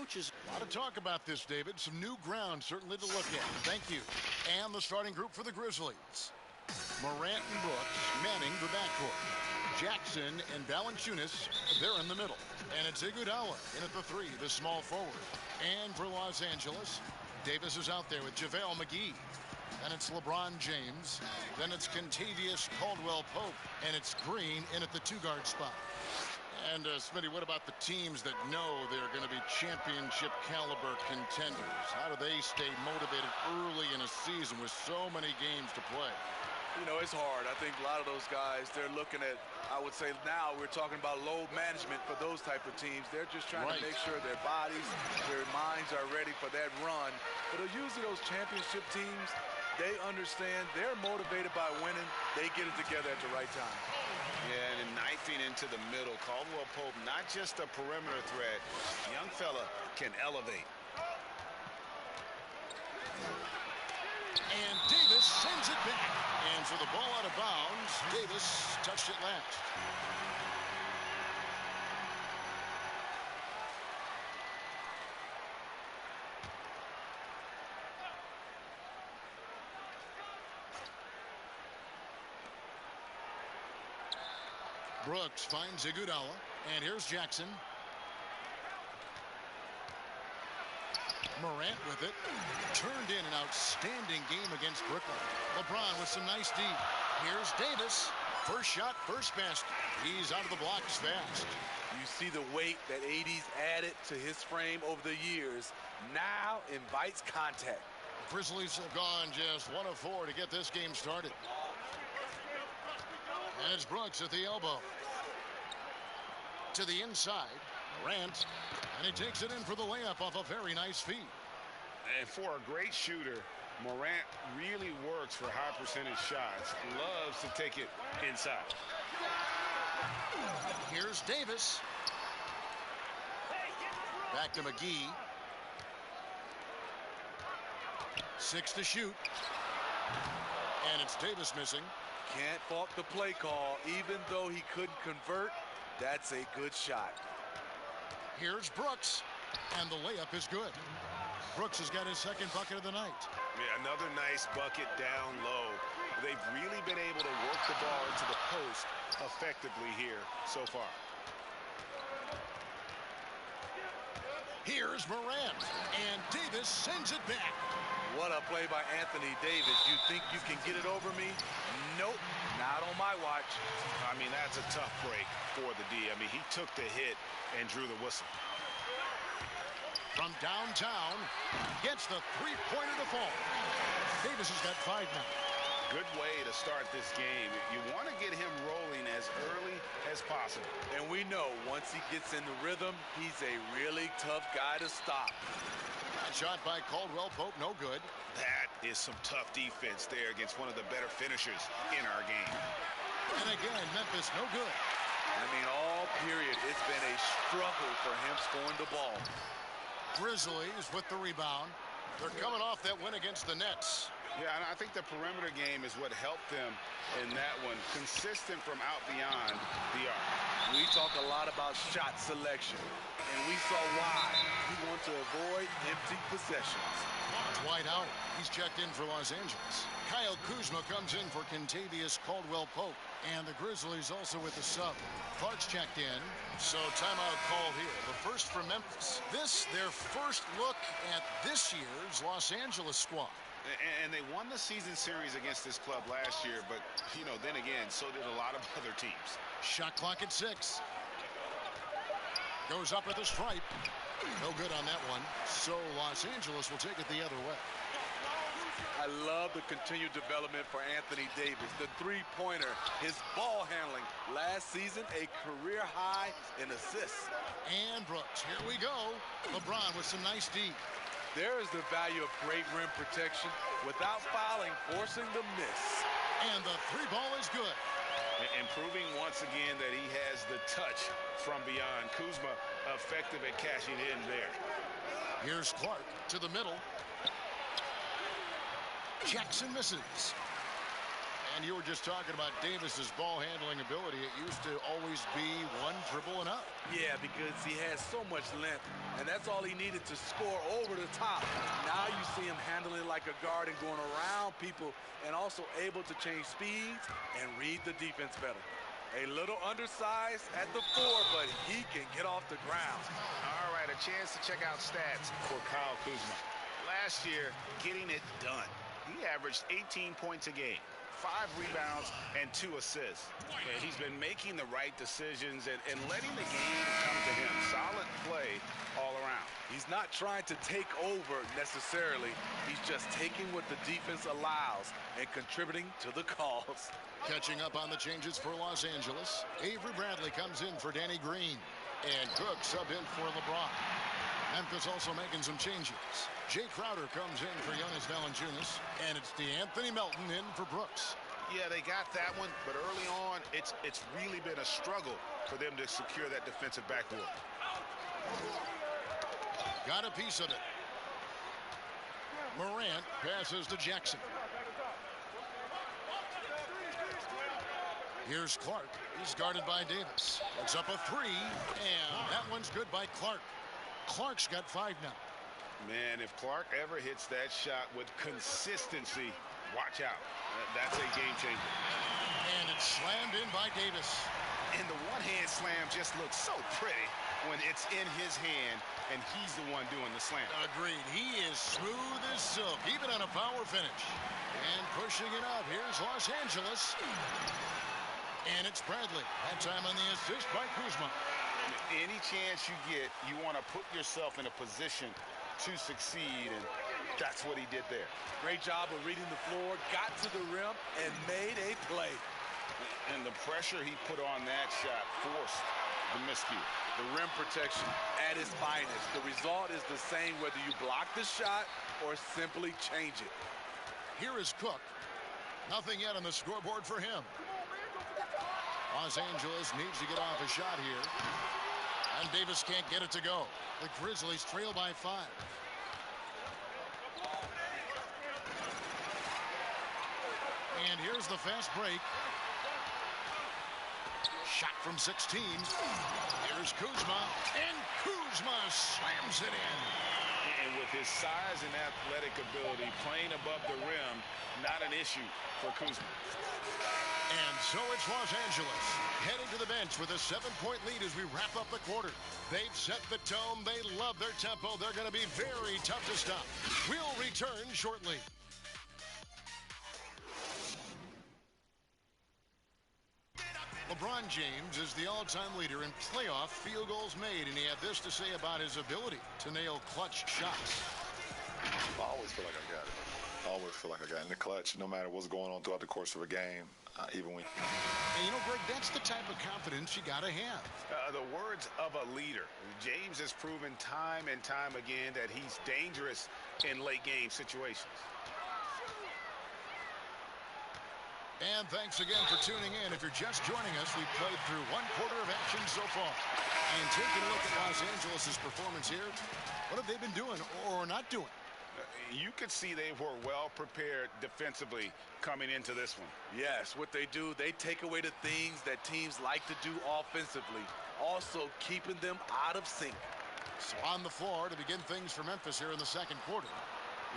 coaches. A lot of talk about this, David. Some new ground certainly to look at. Thank you. And the starting group for the Grizzlies. Morant and Brooks manning the backcourt. Jackson and Valanciunas, they're in the middle. And it's Iguodala in at the 3, the small forward. And for Los Angeles, Davis is out there with JaVale McGee. And it's LeBron James. Then it's Kentavious Caldwell-Pope. And it's Green in at the 2-guard spot. And, Smitty, what about the teams that know they're going to be championship caliber contenders? How do they stay motivated early in a season with so many games to play? You know, it's hard. I think a lot of those guys, they're looking at, I would say now we're talking about load management for those type of teams. They're just trying to make sure their bodies, their minds are ready for that run. But usually those championship teams, they understand they're motivated by winning. They get it together at the right time. Yeah, and knifing into the middle. Caldwell-Pope, not just a perimeter threat. Young fella can elevate. And Davis sends it back. And for the ball out of bounds, Davis touched it last. Brooks finds Iguodala, and here's Jackson. Morant with it. Turned in an outstanding game against Brooklyn. LeBron with some nice D. Here's Davis. First shot, first basket. He's out of the blocks fast. You see the weight that AD's added to his frame over the years. Now invites contact. Grizzlies have gone just 1 of 4 to get this game started. And it's Brooks at the elbow. To the inside, Morant, and he takes it in for the layup off a very nice feed. And for a great shooter, Morant really works for high percentage shots. Loves to take it inside. Here's Davis. Back to McGee. 6 to shoot. And it's Davis missing. Can't fault the play call. Even though he couldn't convert, that's a good shot. Here's Brooks, and the layup is good. Brooks has got his second bucket of the night. Yeah, another nice bucket down low. They've really been able to work the ball into the post effectively here so far. Here's Morant, and Davis sends it back. What a play by Anthony Davis. You think you can get it over me? Nope, not on my watch. I mean, that's a tough break for the D. I mean, he took the hit and drew the whistle. From downtown, gets the three-pointer to fall. Davis has got 5 now. Good way to start this game. You want to get him rolling as early as possible. And we know once he gets in the rhythm, he's a really tough guy to stop. That shot by Caldwell-Pope, no good. That is some tough defense there against one of the better finishers in our game. And again, Memphis, no good. I mean, all period, it's been a struggle for him scoring the ball. Grizzlies with the rebound. They're coming off that win against the Nets. Yeah, and I think the perimeter game is what helped them in that one. Consistent from out beyond the arc. We talk a lot about shot selection, and we saw why. We want to avoid empty possessions. Dwight Howard, he's checked in for Los Angeles. Kyle Kuzma comes in for Kentavious Caldwell-Pope. And the Grizzlies also with the sub. Clark's checked in, so timeout called here. The first for Memphis. This, their first look at this year's Los Angeles squad. And they won the season series against this club last year, but, you know, then again, so did a lot of other teams. Shot clock at 6. Goes up at the stripe. No good on that one. So Los Angeles will take it the other way. I love the continued development for Anthony Davis. The three-pointer, his ball handling. Last season, a career high in assists. And Brooks, here we go. LeBron with some nice D. There is the value of great rim protection without fouling, forcing the miss. And the 3 ball is good. And proving once again that he has the touch from beyond. Kuzma effective at cashing in there. Here's Clark to the middle. Jackson misses. And you were just talking about Davis's ball handling ability. It used to always be one dribble and up. Yeah, because he has so much length, and that's all he needed to score over the top. Now you see him handling like a guard and going around people and also able to change speeds and read the defense better. A little undersized at the 4, but he can get off the ground. All right, a chance to check out stats for Kyle Kuzma. Last year, getting it done. He averaged 18 points a game, 5 rebounds, and 2 assists. And he's been making the right decisions and letting the game come to him. Solid play all around. He's not trying to take over necessarily. He's just taking what the defense allows and contributing to the cause. Catching up on the changes for Los Angeles, Avery Bradley comes in for Danny Green. And Cook sub in for LeBron. Memphis also making some changes. Jay Crowder comes in for Jonas Valanciunas. And it's DeAnthony Melton in for Brooks. Yeah, they got that one, but early on, it's really been a struggle for them to secure that defensive backboard. Got a piece of it. Morant passes to Jackson. Here's Clark. He's guarded by Davis. It's up a 3, and that one's good by Clark. Clark's got 5 now. Man, if Clark ever hits that shot with consistency, watch out. That's a game changer. And it's slammed in by Davis. And the one-hand slam just looks so pretty when it's in his hand and he's the one doing the slam. Agreed. He is smooth as silk, even on a power finish. And pushing it up. Here's Los Angeles. And it's Bradley. That time on the assist by Kuzma. Any chance you get, you want to put yourself in a position to succeed, and that's what he did there. Great job of reading the floor, got to the rim, and made a play. And the pressure he put on that shot forced the miscue. The rim protection at its finest. The result is the same whether you block the shot or simply change it. Here is Cook. Nothing yet on the scoreboard for him. Los Angeles needs to get off a shot here. And Davis can't get it to go. The Grizzlies trail by 5. And here's the fast break. Shot from 16. Here's Kuzma. And Kuzma slams it in. And with his size and athletic ability, playing above the rim, not an issue for Kuzma. And so it's Los Angeles heading to the bench with a 7-point lead as we wrap up the quarter. They've set the tone. They love their tempo. They're going to be very tough to stop. We'll return shortly. LeBron James is the all-time leader in playoff field goals made, and he had this to say about his ability to nail clutch shots. I always feel like I got it. I always feel like I got it in the clutch, no matter what's going on throughout the course of a game, even when. And you know, Greg, that's the type of confidence you got to have. The words of a leader. James has proven time and time again that he's dangerous in late-game situations. And thanks again for tuning in. If you're just joining us, we've played through 1 quarter of action so far. And taking a look at Los Angeles' performance here, what have they been doing or not doing? You could see they were well prepared defensively coming into this one. Yes, what they do, they take away the things that teams like to do offensively, also keeping them out of sync. So on the floor to begin things for Memphis here in the second quarter.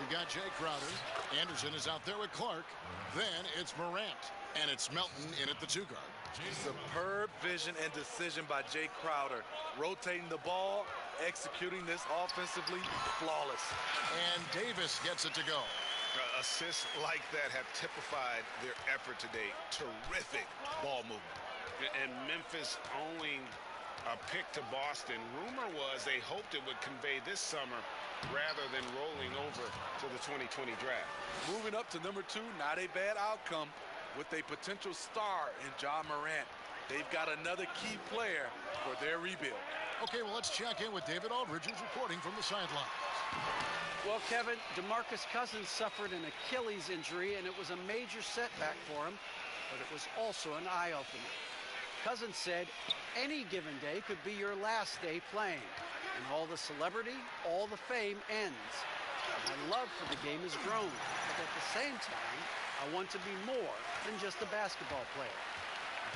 We've got Jay Crowder. Anderson is out there with Clark. Then it's Morant. And it's Melton in at the 2 guard. Superb vision and decision by Jay Crowder. Rotating the ball, executing this offensively, flawless. And Davis gets it to go. Assists like that have typified their effort today. Terrific ball movement. And Memphis owing a pick to Boston. Rumor was they hoped it would convey this summer rather than rolling over to the 2020 draft. Moving up to number 2, not a bad outcome with a potential star in Ja Morant. They've got another key player for their rebuild. Okay, well, let's check in with David Aldridge, who's reporting from the sideline. Well, Kevin, DeMarcus Cousins suffered an Achilles injury, and it was a major setback for him, but it was also an eye-opener. Cousins said, any given day could be your last day playing, and all the celebrity, all the fame ends. My love for the game has grown, but at the same time, I want to be more than just a basketball player.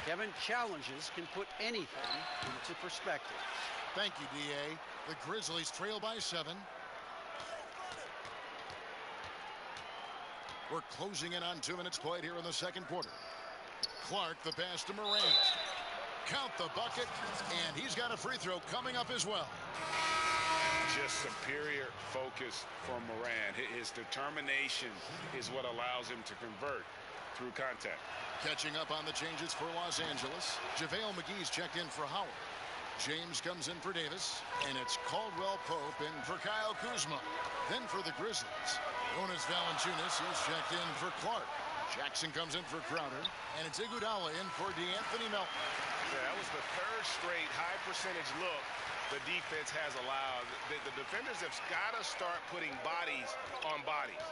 Kevin, challenges can put anything into perspective. Thank you, D.A. The Grizzlies trail by 7. We're closing in on 2 minutes played here in the second quarter. Clark, the pass to Morant. Count the bucket, and he's got a free throw coming up as well. Just superior focus from Morant. His determination is what allows him to convert through contact. Catching up on the changes for Los Angeles. JaVale McGee's checked in for Howard. James comes in for Davis, and it's Caldwell Pope in for Kyle Kuzma. Then for the Grizzlies, Jonas Valanciunas is checked in for Clark. Jackson comes in for Crowder, and it's Iguodala in for DeAnthony Melton. Yeah, that was the third straight high percentage look the defense has allowed. The defenders have got to start putting bodies on bodies.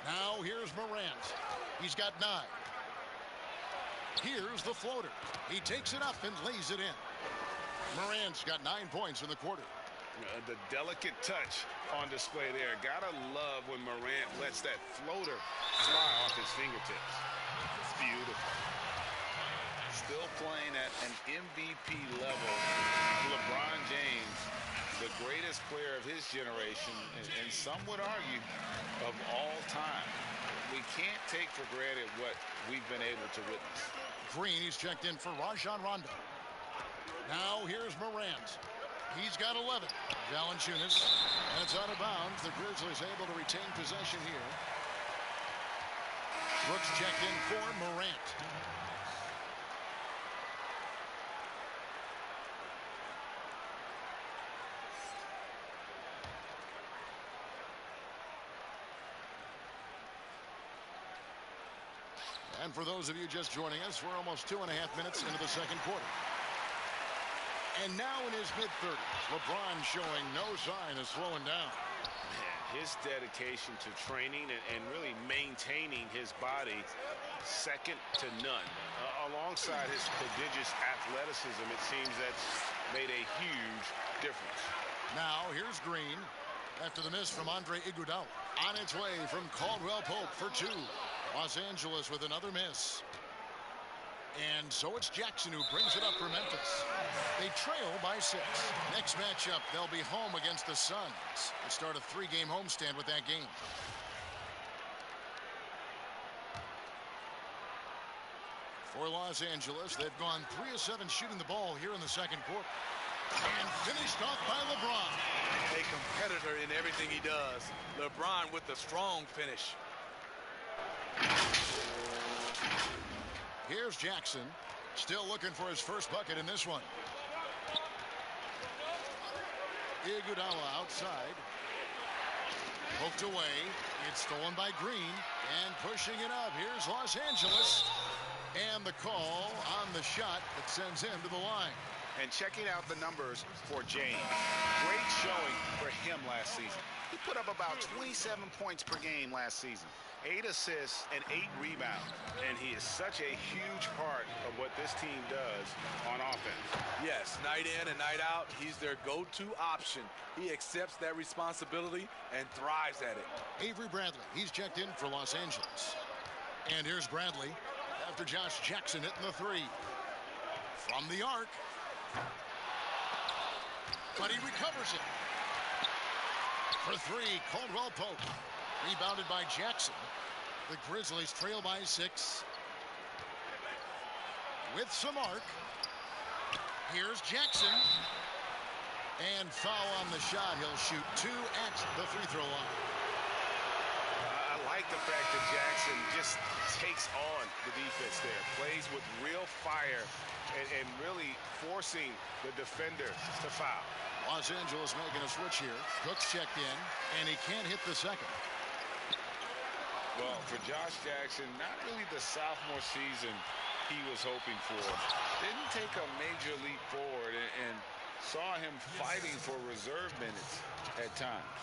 Now here's Morant. He's got 9. Here's the floater. He takes it up and lays it in. Morant's got 9 points in the quarter. The delicate touch on display there. Gotta love when Morant lets that floater fly off his fingertips. It's beautiful. Still playing at an MVP level. LeBron James, the greatest player of his generation, and some would argue of all time. We can't take for granted what we've been able to witness. Green, he's checked in for Rajon Rondo. Now here's Morant. He's got 11. Valanciunas, and it's out of bounds. The Grizzlies able to retain possession here. Brooks checked in for Morant. And for those of you just joining us, we're almost 2.5 minutes into the second quarter. And now in his mid-30s, LeBron showing no sign of slowing down. Man, his dedication to training and really maintaining his body, second to none. Alongside his prodigious athleticism, it seems that's made a huge difference. Now here's Green after the miss from Andre Iguodala. On its way from Caldwell Pope for 2. Los Angeles with another miss. And so it's Jackson who brings it up for Memphis. They trail by 6. Next matchup, they'll be home against the Suns. They start a 3-game homestand with that game. For Los Angeles, they've gone 3 of 7 shooting the ball here in the second quarter. And finished off by LeBron. A competitor in everything he does. LeBron with the strong finish. Here's Jackson, still looking for his first bucket in this one. Iguodala outside. Poked away. It's stolen by Green. And pushing it up. Here's Los Angeles. And the call on the shot that sends him to the line. And checking out the numbers for James. Great showing for him last season. He put up about 27 points per game last season. 8 assists and 8 rebounds. And he is such a huge part of what this team does on offense. Yes, night in and night out, he's their go-to option. He accepts that responsibility and thrives at it. Avery Bradley, he's checked in for Los Angeles. And here's Bradley after Josh Jackson hitting the 3. From the arc. But he recovers it. For 3, Caldwell Pope. Rebounded by Jackson. The Grizzlies trail by 6. With some arc. Here's Jackson. And foul on the shot. He'll shoot 2 at the free throw line. I like the fact that Jackson just takes on the defense there. Plays with real fire and really forcing the defender to foul. Los Angeles making a switch here. Cook's checked in, and he can't hit the second. Well, for Josh Jackson, not really the sophomore season he was hoping for. Didn't take a major leap forward and saw him fighting for reserve minutes at times.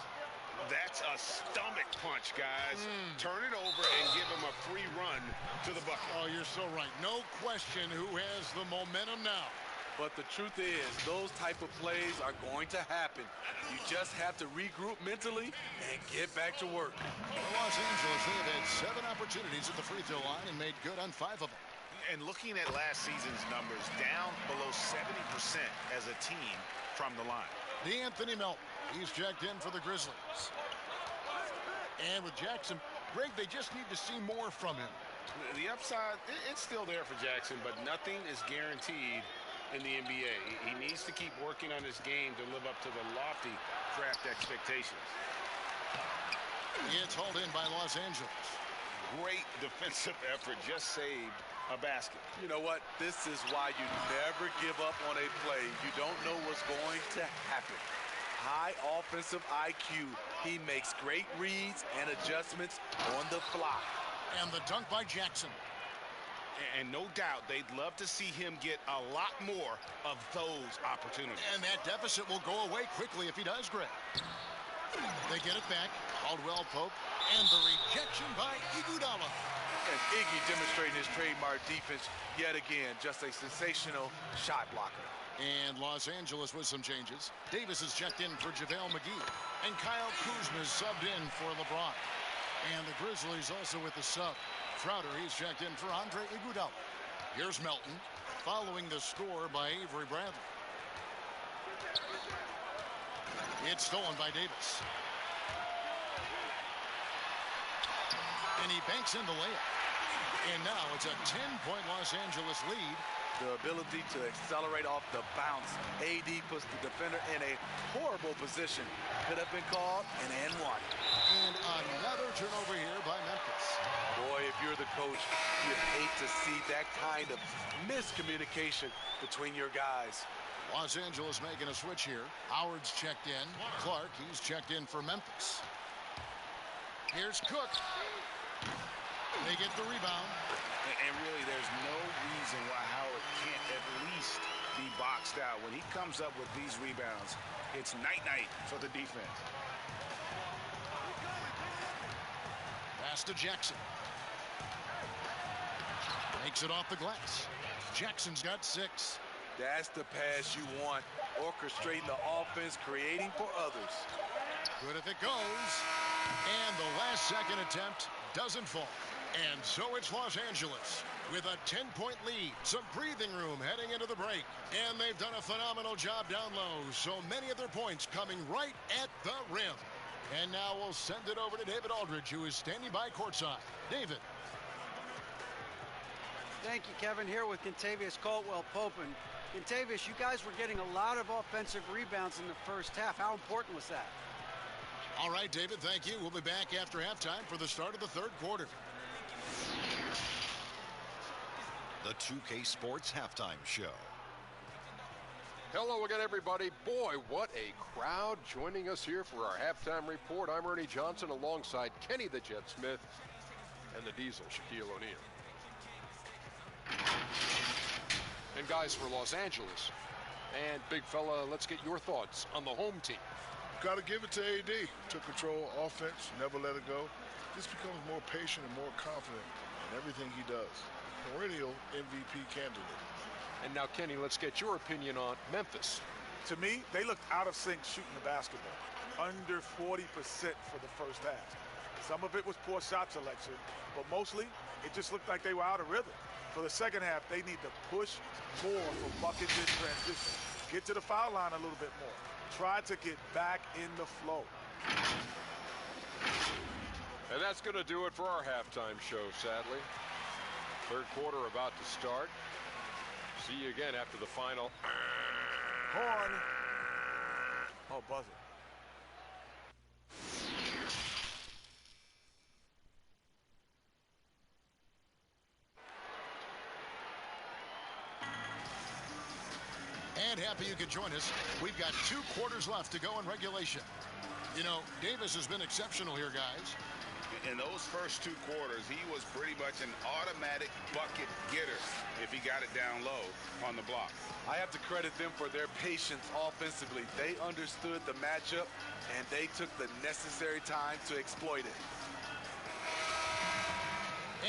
That's a stomach punch, guys. Turn it over and give him a free run to the bucket. Oh, you're so right. No question who has the momentum now. But the truth is, those type of plays are going to happen. You just have to regroup mentally and get back to work. For Los Angeles, they have had 7 opportunities at the free throw line and made good on 5 of them. And looking at last season's numbers, down below 70% as a team from the line. D'Anthony Melton, he's checked in for the Grizzlies. And with Jackson, Greg, they just need to see more from him. The upside, it's still there for Jackson, but nothing is guaranteed in the NBA. He needs to keep working on his game to live up to the lofty draft expectations. It's hauled in by Los Angeles. Great defensive effort, just saved a basket. You know what? This is why you never give up on a play. You don't know what's going to happen. High offensive IQ. He makes great reads and adjustments on the fly. And the dunk by Jackson. And no doubt they'd love to see him get a lot more of those opportunities. And that deficit will go away quickly if he does, Greg. They get it back. Caldwell Pope. And the rejection by Iguodala. And Iggy demonstrating his trademark defense yet again. Just a sensational shot blocker. And Los Angeles with some changes. Davis is checked in for JaVale McGee. And Kyle Kuzma is subbed in for LeBron. And the Grizzlies also with the sub. Crowder, he's checked in for Andre Iguodala. Here's Melton, following the score by Avery Bradley. It's stolen by Davis. And he banks in the layup. And now it's a 10-point Los Angeles lead. The ability to accelerate off the bounce. AD puts the defender in a horrible position. Could have been called and one. And another turnover here by Memphis. Boy, if you're the coach, you'd hate to see that kind of miscommunication between your guys. Los Angeles making a switch here. Howard's checked in. Clark, he's checked in for Memphis. Here's Cook. They get the rebound. And really, there's no reason why Howard can't at least be boxed out. When he comes up with these rebounds, it's night-night for the defense. Pass to Jackson. Makes it off the glass. Jackson's got 6. That's the pass you want. Orchestrating the offense, creating for others. Good if it goes. And the last second attempt doesn't fall. And so it's Los Angeles with a 10-point lead. Some breathing room heading into the break. And they've done a phenomenal job down low. So many of their points coming right at the rim. And now we'll send it over to David Aldridge, who is standing by courtside. David. Thank you, Kevin. Here with Kentavious Caldwell-Pope. And Kentavious, you guys were getting a lot of offensive rebounds in the first half. How important was that? All right, David, thank you. We'll be back after halftime for the start of the third quarter. The 2K Sports Halftime Show. Hello again, everybody. Boy, what a crowd joining us here for our halftime report. I'm Ernie Johnson alongside Kenny the Jet Smith and the Diesel, Shaquille O'Neal. And guys, for Los Angeles. And big fella, let's get your thoughts on the home team. Got to give it to AD. Took control of offense, never let it go. Just becomes more patient and more confident in everything he does. Perennial MVP candidate. And now, Kenny, let's get your opinion on Memphis. To me, they looked out of sync shooting the basketball. Under 40% for the first half. Some of it was poor shot selection, but mostly it just looked like they were out of rhythm. For the second half, they need to push more for buckets in transition. Get to the foul line a little bit more. Try to get back in the flow. And that's going to do it for our halftime show, sadly. Third quarter about to start. See you again after the final. Horn. Oh, buzzer. And happy you could join us. We've got 2 quarters left to go in regulation. You know, Davis has been exceptional here, guys. In those first 2 quarters, he was pretty much an automatic bucket getter if he got it down low on the block. I have to credit them for their patience offensively. They understood the matchup, and they took the necessary time to exploit it.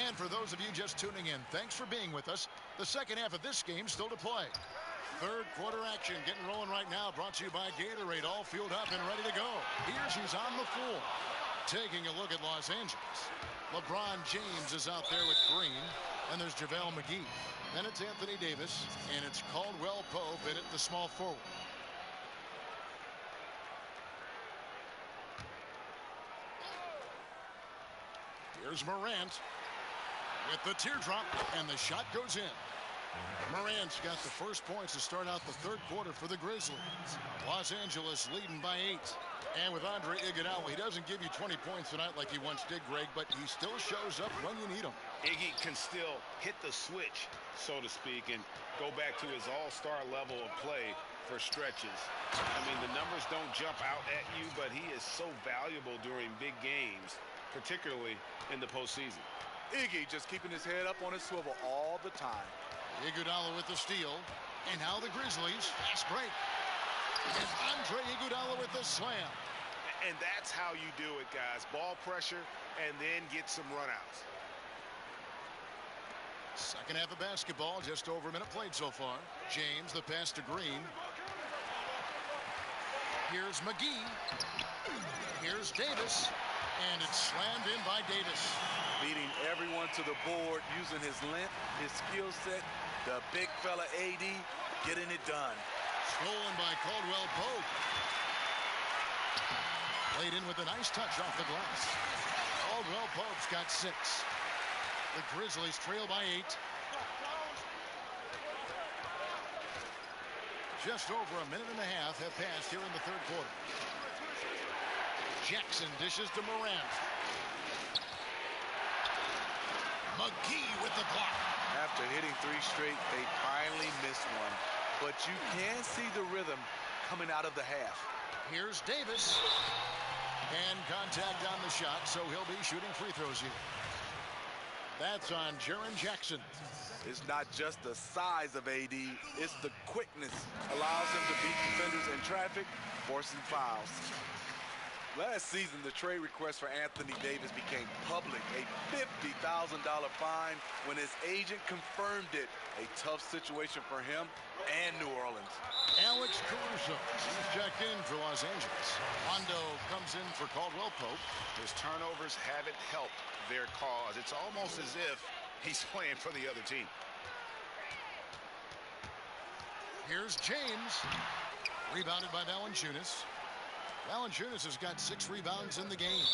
And for those of you just tuning in, thanks for being with us. The second half of this game still to play. Third quarter action getting rolling right now. Brought to you by Gatorade. All fueled up and ready to go. Here's who's on the floor. Taking a look at Los Angeles. LeBron James is out there with Green. And there's JaVale McGee. Then it's Anthony Davis. And it's Caldwell Pope in at the small forward. Here's Morant with the teardrop. And the shot goes in. Morant's got the first points to start out the third quarter for the Grizzlies. Los Angeles leading by 8. And with Andre Iguodala, he doesn't give you 20 points tonight like he once did, Greg, but he still shows up when you need him. Iggy can still hit the switch, so to speak, and go back to his all-star level of play for stretches. I mean, the numbers don't jump out at you, but he is so valuable during big games, particularly in the postseason. Iggy just keeping his head up on his swivel all the time. Iguodala with the steal. And now the Grizzlies. Fast break. And Andre Iguodala with the slam. And that's how you do it, guys. Ball pressure and then get some runouts. Second half of basketball. Just over a minute played so far. James, the pass to Green. Here's McGee. Here's Davis. And it's slammed in by Davis. Beating everyone to the board, using his length, his skill set. The big fella AD getting it done. Stolen by Caldwell Pope. Played in with a nice touch off the glass. Caldwell Pope's got 6. The Grizzlies trail by 8. Just over a minute and a half have passed here in the third quarter. Jackson dishes to Morant. McGee with the block. After hitting 3 straight, they finally missed one. But you can see the rhythm coming out of the half. Here's Davis. And contact on the shot, so he'll be shooting free throws here. That's on Jaren Jackson. It's not just the size of AD, it's the quickness. Allows him to beat defenders in traffic, forcing fouls. Last season, the trade request for Anthony Davis became public. A $50,000 fine when his agent confirmed it. A tough situation for him and New Orleans. Alex Caruso, he's checked in for Los Angeles. Rondo comes in for Caldwell Pope. His turnovers haven't helped their cause. It's almost as if he's playing for the other team. Here's James. Rebounded by Valanciunas. Valanciunas has got 6 rebounds in the game.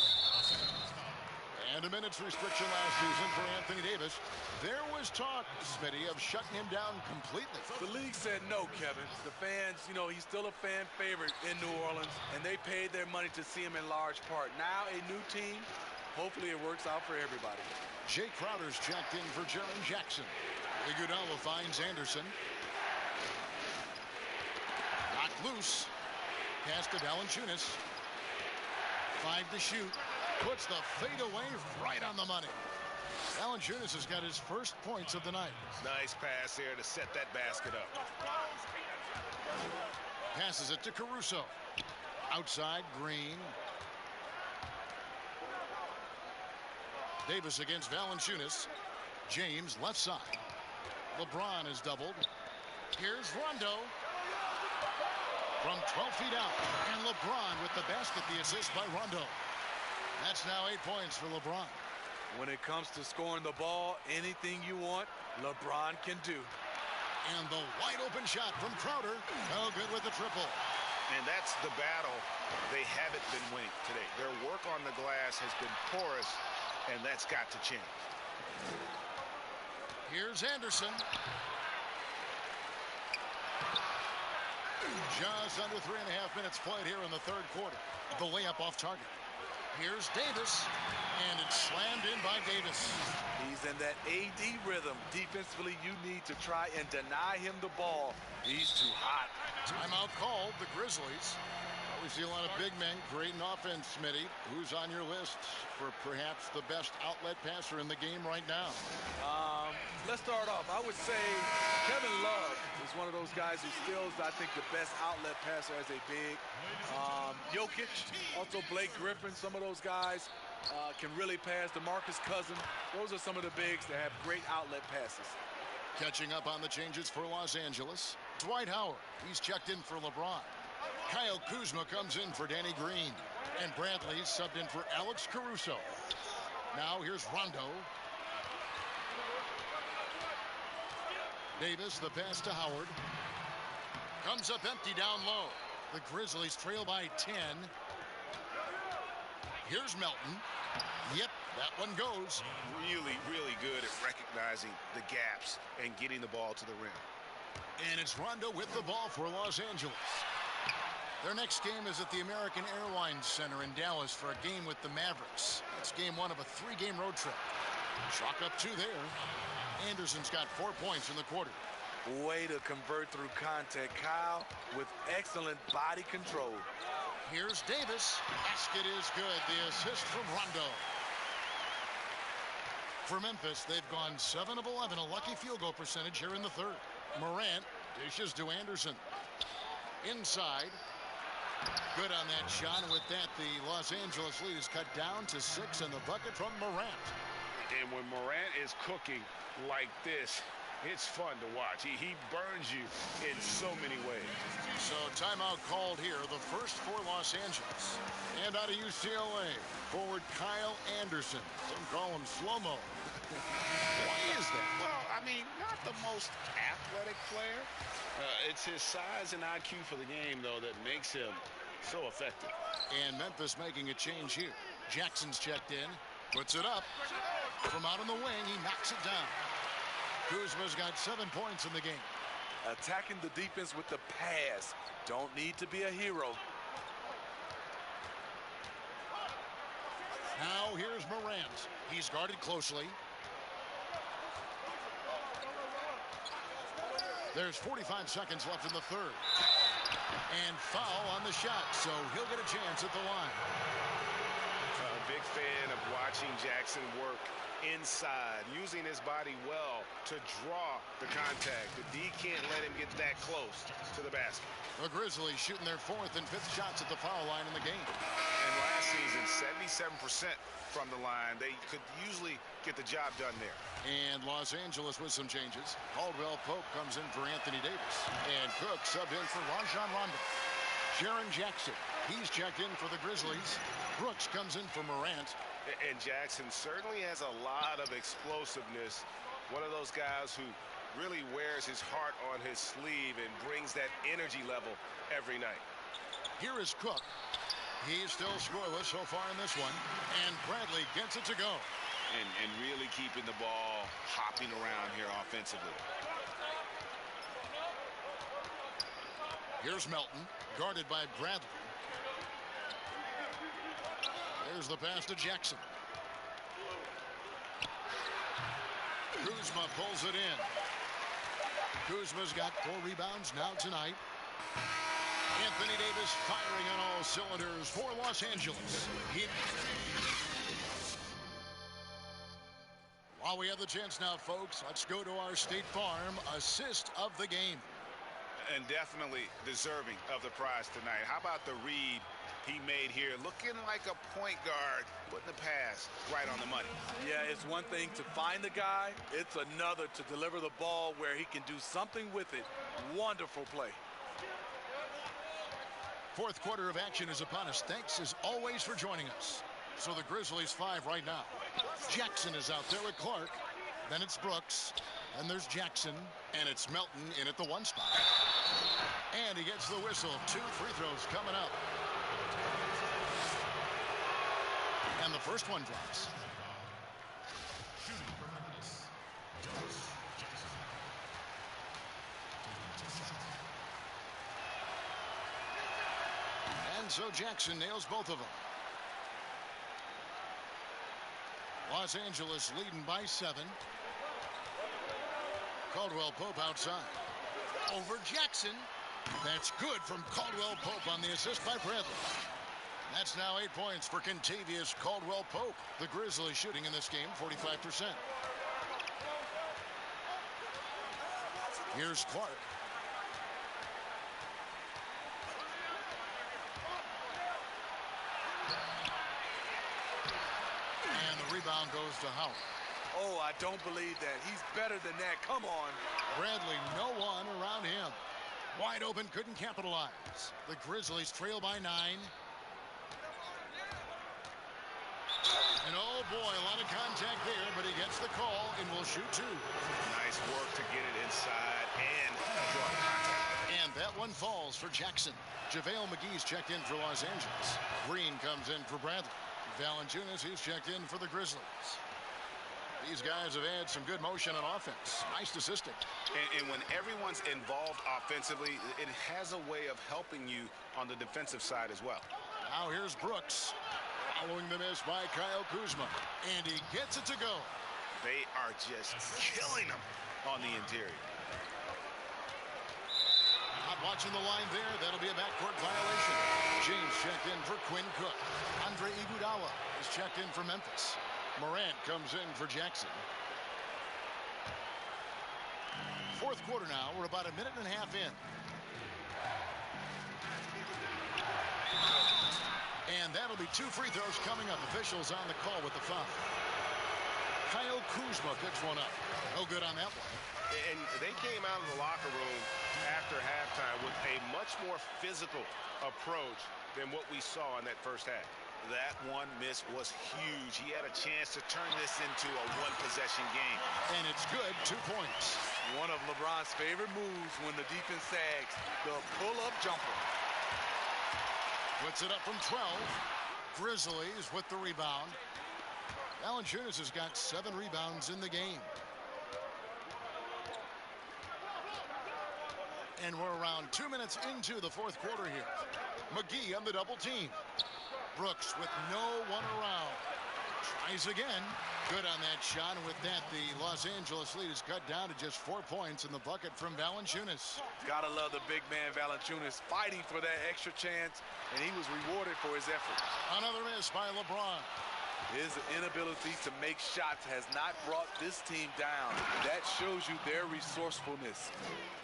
And a minutes restriction last season for Anthony Davis. There was talk, Smitty, of shutting him down completely. The league said no, Kevin. The fans, you know, he's still a fan favorite in New Orleans, and they paid their money to see him in large part. Now a new team, hopefully it works out for everybody. Jay Crowder's checked in for Jaren Jackson. Iguodala finds Anderson. Knocked loose. Pass to Valanciunas. 5 to shoot. Puts the fadeaway right on the money. Valanciunas has got his first points of the night. Nice pass there to set that basket up. Passes it to Caruso. Outside, Green. Davis against Valanciunas. James left side. LeBron is doubled. Here's Rondo. From 12 feet out. And LeBron with the basket, the assist by Rondo. That's now 8 points for LeBron. When it comes to scoring the ball, anything you want, LeBron can do. And the wide open shot from Crowder. No good with the triple. And that's the battle they haven't been winning today. Their work on the glass has been porous, and that's got to change. Here's Anderson. Just under 3.5 minutes played here in the third quarter. The layup off target. Here's Davis, and it's slammed in by Davis. He's in that AD rhythm. Defensively, you need to try and deny him the ball. He's too hot. Timeout called, the Grizzlies. We see a lot of big men creating offense, Smitty. Who's on your list for perhaps the best outlet passer in the game right now? Let's start off. I would say Kevin Love is one of those guys who still is, I think, the best outlet passer as a big. Jokic, also Blake Griffin, some of those guys can really pass. DeMarcus Cousins, those are some of the bigs that have great outlet passes. Catching up on the changes for Los Angeles. Dwight Howard, he's checked in for LeBron. Kyle Kuzma comes in for Danny Green. And Bradley subbed in for Alex Caruso. Now here's Rondo. Davis, the pass to Howard. Comes up empty down low. The Grizzlies trail by 10. Here's Melton. Yep, that one goes. Really, really good at recognizing the gaps and getting the ball to the rim. And it's Rondo with the ball for Los Angeles. Their next game is at the American Airlines Center in Dallas for a game with the Mavericks. It's game one of a 3-game road trip. Chalk up 2 there. Anderson's got 4 points in the quarter. Way to convert through contact, Kyle, with excellent body control. Here's Davis. Basket is good. The assist from Rondo. For Memphis, they've gone 7 of 11, a lucky field goal percentage here in the third. Morant dishes to Anderson. Inside. Good on that shot. And with that, the Los Angeles lead is cut down to 6, and the bucket from Morant. And when Morant is cooking like this, it's fun to watch. He burns you in so many ways. So timeout called here, the first for Los Angeles. And out of UCLA, forward Kyle Anderson. Some call him slow-mo. Why is that? Well, I mean, not the most athletic player. It's his size and IQ for the game, though, that makes him so effective. And Memphis making a change here. Jackson's checked in, puts it up. From out on the wing, he knocks it down. Kuzma's got 7 points in the game. Attacking the defense with the pass. Don't need to be a hero. Now here's Morant. He's guarded closely. There's 45 seconds left in the third. And foul on the shot, so he'll get a chance at the line. A big fan of watching Jackson work inside, using his body well to draw the contact. The D can't let him get that close to the basket. The Grizzlies shooting their 4th and 5th shots at the foul line in the game. And last season, 77% from the line. They could usually get the job done there. And Los Angeles with some changes. Caldwell Pope comes in for Anthony Davis. And Cook subbed in for Rajon Rondo. Jaren Jackson, he's checked in for the Grizzlies. Brooks comes in for Morant. And Jackson certainly has a lot of explosiveness. One of those guys who really wears his heart on his sleeve and brings that energy level every night. Here is Cook. He's still scoreless so far in this one. And Bradley gets it to go. And really keeping the ball hopping around here offensively. Here's Melton, guarded by Bradley. There's the pass to Jackson. Kuzma pulls it in. Kuzma's got 4 rebounds now tonight. Anthony Davis firing on all cylinders for Los Angeles. While we have the chance now, folks, let's go to our State Farm assist of the game. And definitely deserving of the prize tonight. How about the read he made here? Looking like a point guard, putting the pass right on the money. Yeah, it's one thing to find the guy. It's another to deliver the ball where he can do something with it. Wonderful play. 4th quarter of action is upon us. Thanks, as always, for joining us. So the Grizzlies 5 right now. Jackson is out there with Clark. Then it's Brooks. Then there's Jackson. And it's Melton in at the 1 spot. And he gets the whistle. 2 free throws coming up. And the first one drops. And so Jackson nails both of them. Los Angeles leading by 7. Caldwell Pope outside. Over Jackson. That's good from Caldwell Pope on the assist by Bradley. That's now 8 points for Kentavious Caldwell Pope. The Grizzlies shooting in this game 45%. Here's Clark. And the rebound goes to Howard. Oh, I don't believe that. He's better than that. Come on. Bradley, no one around him. Wide open, couldn't capitalize. The Grizzlies trail by 9. And oh boy, a lot of contact there, but he gets the call and will shoot 2. Nice work to get it inside and draw contact. And that one falls for Jackson. JaVale McGee's checked in for Los Angeles. Green comes in for Bradley. Valanciunas, he's checked in for the Grizzlies. These guys have had some good motion on offense. Nice assistant. And when everyone's involved offensively, it has a way of helping you on the defensive side as well. Now here's Brooks. Following the miss by Kyle Kuzma. And he gets it to go. They are just killing him on the interior. Not watching the line there. That'll be a backcourt violation. James checked in for Quinn Cook. Andre Iguodala is checked in for Memphis. Morant comes in for Jackson. Fourth quarter now. We're about a minute and a half in. And that'll be 2 free throws coming up. Officials on the call with the foul. Kyle Kuzma picks one up. No good on that one. And they came out of the locker room after halftime with a much more physical approach than what we saw in that first half. That one miss was huge. He had a chance to turn this into a one-possession game. And it's good, 2 points. One of LeBron's favorite moves when the defense sags, the pull-up jumper. Puts it up from 12. Grizzlies with the rebound. Valanciunas has got 7 rebounds in the game. And we're around 2 minutes into the fourth quarter here. McGee on the double team. Brooks with no one around. Tries again. Good on that shot. And with that, the Los Angeles lead is cut down to just 4 points in the bucket from Valanciunas. Gotta love the big man Valanciunas fighting for that extra chance, and he was rewarded for his effort. Another miss by LeBron. His inability to make shots has not brought this team down. That shows you their resourcefulness.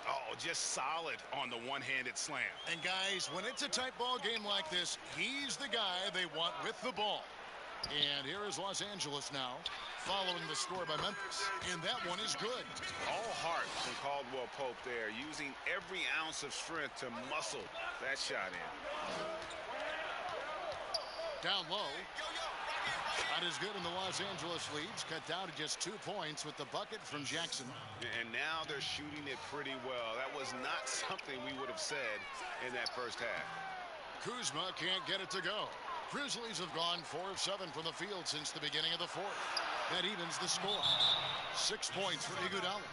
Oh, just solid on the one-handed slam. And guys, when it's a tight ball game like this, he's the guy they want with the ball. And here is Los Angeles now, following the score by Memphis. And that one is good. All heart from Caldwell Pope there, using every ounce of strength to muscle that shot in. Down low. Shot is good, and the Los Angeles leads cut down to just 2 points with the bucket from Jackson. And now they're shooting it pretty well. That was not something we would have said in that first half. Kuzma can't get it to go. Grizzlies have gone 4 of 7 from the field since the beginning of the fourth. That evens the score. 6 points for Iguodala.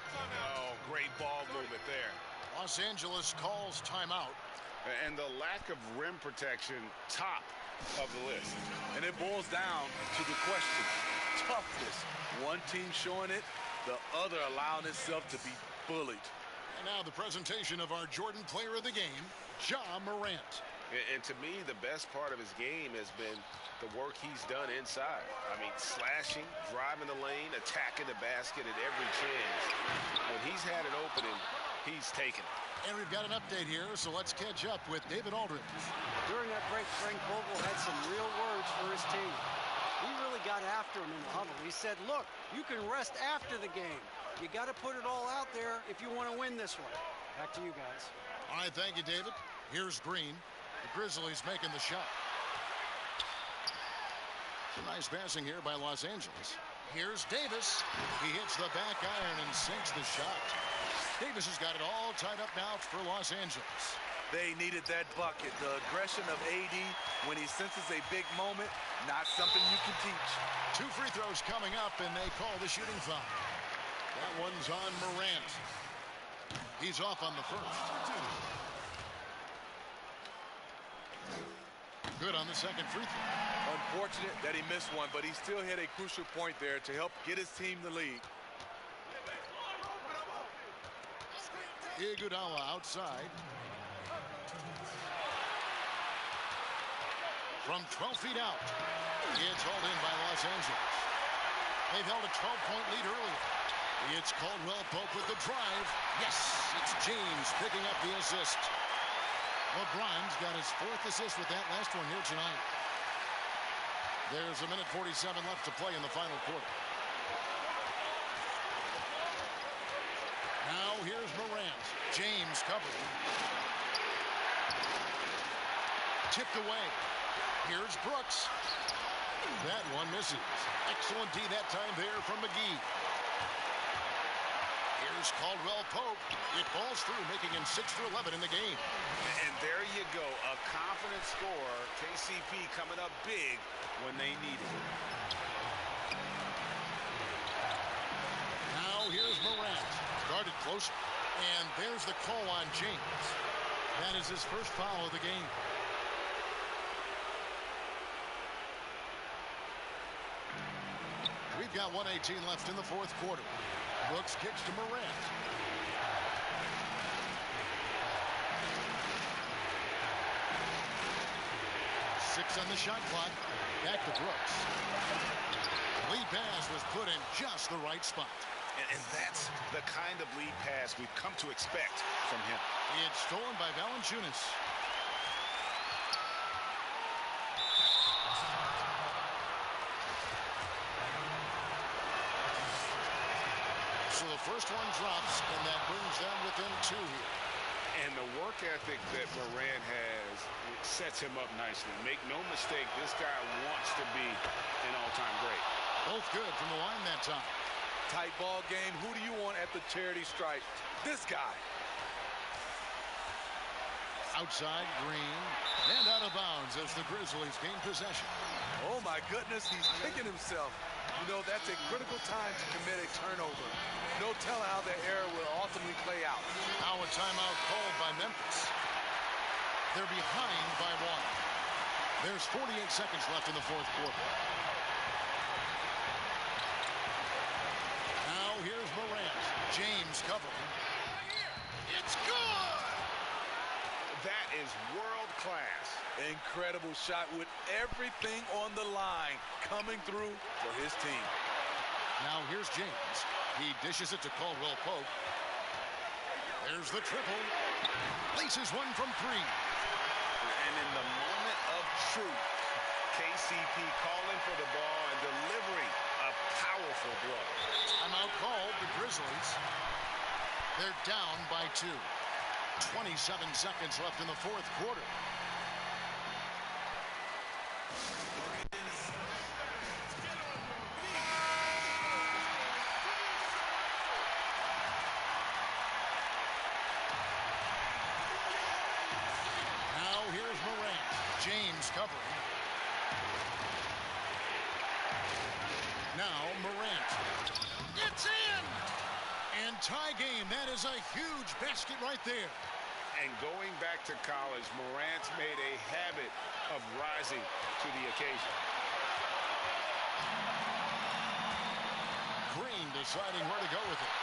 Oh, great ball movement there. Los Angeles calls timeout. And the lack of rim protection, top of the list. And it boils down to the question. Toughness. One team showing it, the other allowing itself to be bullied. And now the presentation of our Jordan player of the game, Ja Morant. And to me, the best part of his game has been the work he's done inside. I mean, slashing, driving the lane, attacking the basket at every chance. When he's had an opening, he's taken it. And we've got an update here, so let's catch up with David Aldridge. During that break, Frank Vogel had some real words for his team. He really got after him in the huddle. He said, look, you can rest after the game. You got to put it all out there if you want to win this one. Back to you guys. All right, thank you, David. Here's Green. The Grizzlies making the shot. Some nice passing here by Los Angeles. Here's Davis. He hits the back iron and sinks the shot. Davis has got it all tied up now for Los Angeles. They needed that bucket. The aggression of AD when he senses a big moment, not something you can teach. 2 free throws coming up, and they call the shooting foul. That one's on Morant. He's off on the first. Good on the second free throw. Unfortunate that he missed one, but he still hit a crucial point there to help get his team the lead. Iguodala outside. From 12 feet out. It's hauled in by Los Angeles. They've held a 12-point lead earlier. It's Caldwell Pope with the drive. Yes, it's James picking up the assist. LeBron's got his 4th assist with that last one here tonight. There's a minute 47 left to play in the final quarter. Now here's Morant. James covering. Tipped away. Here's Brooks. That one misses. Excellent D that time there from McGee. Here's Caldwell Pope. It falls through, making him 6 for 11 in the game. And there you go, a confident scorer. KCP coming up big when they need it. Now here's Morant. Guarded closer. And there's the call on James. That is his first foul of the game. We've got 1:18 left in the fourth quarter. Brooks kicks to Morant. Six on the shot clock. Back to Brooks. Lead pass was put in just the right spot. And that's the kind of lead pass we've come to expect from him. It's stolen by Valanciunas. So the first one drops, and that brings them within 2 here. And the work ethic that Morant has, it sets him up nicely. Make no mistake, this guy wants to be an all-time great. Both good from the line that time. Tight ball game. Who do you want at the charity stripe? This guy. Outside, Green, and out of bounds as the Grizzlies gain possession. Oh, my goodness, he's kicking himself. You know, that's a critical time to commit a turnover. No telling how the error will ultimately play out. Now a timeout called by Memphis. They're behind by 1. There's 48 seconds left in the fourth quarter. Now here's Morant. James covering. It's good! That is world class. Incredible shot with everything on the line coming through for his team. Now here's James. He dishes it to Caldwell Pope. There's the triple. Laces one from 3. And in the moment of truth, KCP calling for the ball and delivering a powerful blow. Timeout called. The Grizzlies. They're down by 2. 27 seconds left in the fourth quarter. Now here's Morant. James covering. Now Morant. It's in! And tie game. That is a huge basket right there. And going back to college, Morant's made a habit of rising to the occasion. Green deciding where to go with it.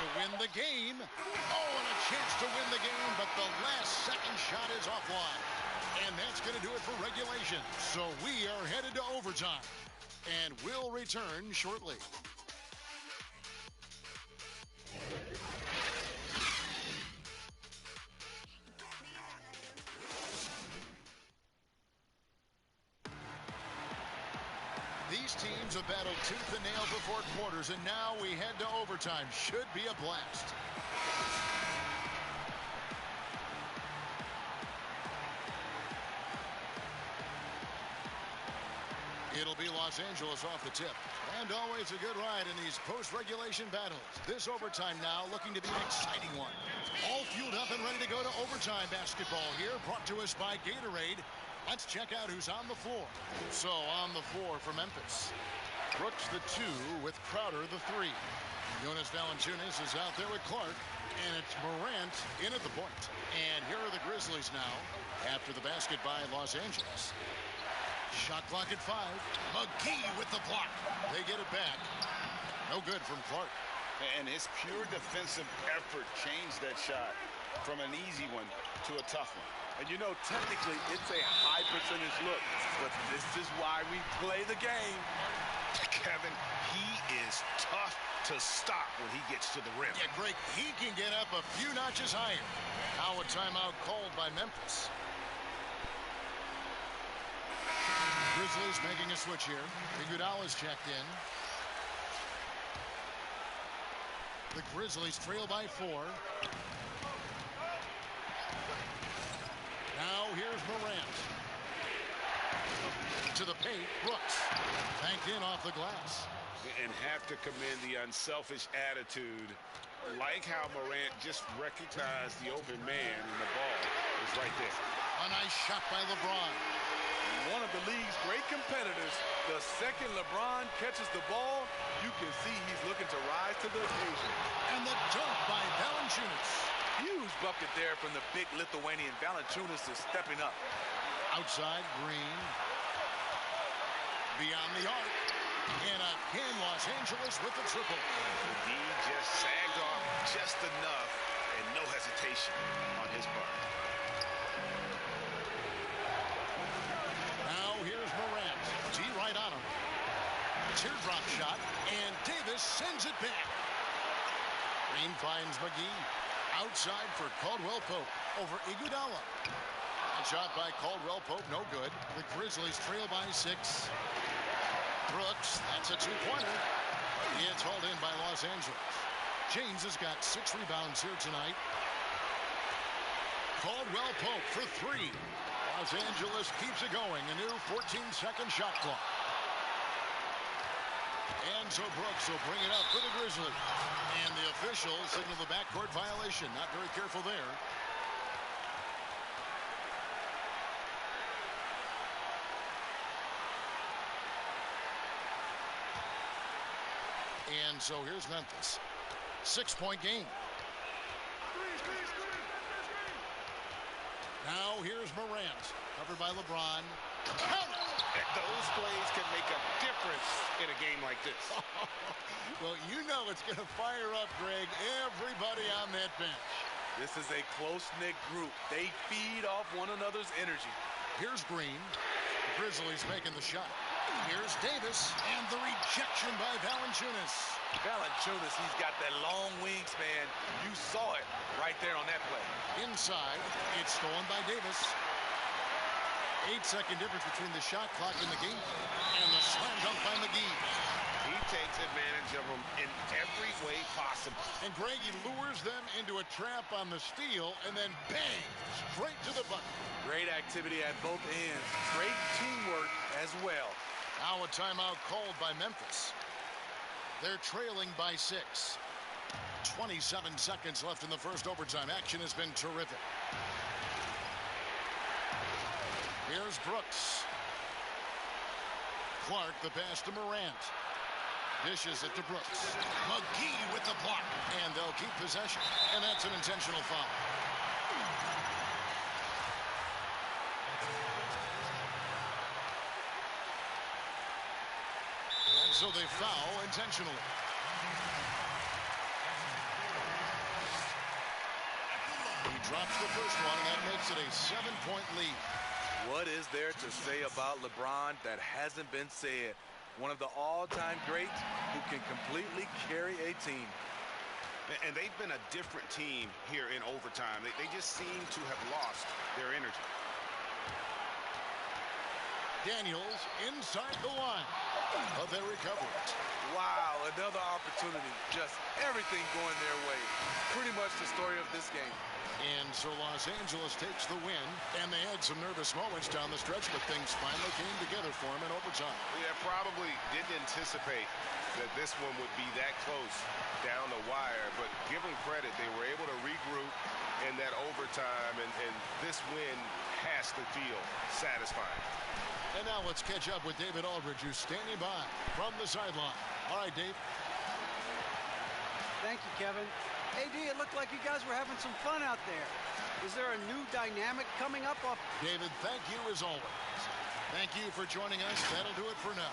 To win the game. Oh, and a chance to win the game, but the last second shot is offline. And that's going to do it for regulation. So we are headed to overtime. And we'll return shortly. These teams have battled tooth and nail for 4 quarters, and now we head to overtime. Should be a blast. It'll be Los Angeles off the tip. And always a good ride in these post-regulation battles. This overtime now looking to be an exciting one. All fueled up and ready to go to overtime basketball here, brought to us by Gatorade. Let's check out who's on the floor. So on the floor for Memphis. Brooks the 2 with Crowder the 3. Jonas Valanciunas is out there with Clark. And it's Morant in at the point. And here are the Grizzlies now after the basket by Los Angeles. Shot clock at 5. McGee with the block. They get it back. No good from Clark. And his pure defensive effort changed that shot from an easy one to a tough one. And you know, technically, it's a high percentage look. But this is why we play the game. Kevin, he is tough to stop when he gets to the rim. Yeah, Greg, he can get up a few notches higher. Now a timeout called by Memphis. Grizzlies making a switch here. Iguodala's checked in. The Grizzlies trail by 4. Now here's Morant. To the paint, Brooks. Banked in off the glass. And have to commend the unselfish attitude. Like how Morant just recognized the open man and the ball is right there. A nice shot by LeBron. One of the league's great competitors. The second LeBron catches the ball, you can see he's looking to rise to the occasion. And the dunk by Valanciunas. Huge bucket there from the big Lithuanian. Valanciunas is stepping up. Outside, Green. Beyond the arc. And again, Los Angeles with the triple. He just sagged off just enough and no hesitation on his part. Now here's Morant. G right on him. Teardrop shot, and Davis sends it back. Green finds McGee. Outside for Caldwell Pope over Iguodala. A shot by Caldwell Pope, no good. The Grizzlies trail by 6. Brooks, that's a two-pointer. It's hauled in by Los Angeles. James has got 6 rebounds here tonight. Caldwell Pope for 3. Los Angeles keeps it going. A new 14-second shot clock. And so Brooks will bring it up for the Grizzlies. And the officials signal the backcourt violation. Not very careful there. And so here's Memphis. 6-point game. Now here's Morant. Covered by LeBron. Those plays can make a difference in a game like this. Well, you know it's going to fire up, Greg, everybody on that bench. This is a close-knit group. They feed off one another's energy. Here's Green. The Grizzlies making the shot. Here's Davis, and the rejection by Valanciunas. Valanciunas, he's got that long wingspan. You saw it right there on that play. Inside, it's stolen by Davis. 8-second difference between the shot clock and the game. And the slam dunk by McGee. He takes advantage of them in every way possible. And Greg, he lures them into a trap on the steal, and then bang, straight to the bucket. Great activity at both ends. Great teamwork as well. Now a timeout called by Memphis. They're trailing by 6. 27 seconds left in the first overtime. Action has been terrific. Here's Brooks. Clark, the pass to Morant. Dishes it to Brooks. McGee with the block. And they'll keep possession. And that's an intentional foul. And so they foul intentionally. He drops the first one, and that makes it a 7-point lead. What is there to say about LeBron that hasn't been said? One of the all-time greats who can completely carry a team. And they've been a different team here in overtime. They just seem to have lost their energy. Daniels inside the line. But they recover it. Wow, another opportunity. Just everything going their way. Pretty much the story of this game. And so Los Angeles takes the win, and they had some nervous moments down the stretch, but things finally came together for them in overtime. Yeah, probably didn't anticipate that this one would be that close down the wire, but give them credit. They were able to regroup in that overtime, and this win has to feel satisfying. And now let's catch up with David Aldridge, who's standing by from the sideline. All right, Dave. Thank you, Kevin. AD, it looked like you guys were having some fun out there. Is there a new dynamic coming up? David, thank you as always. Thank you for joining us. That'll do it for now.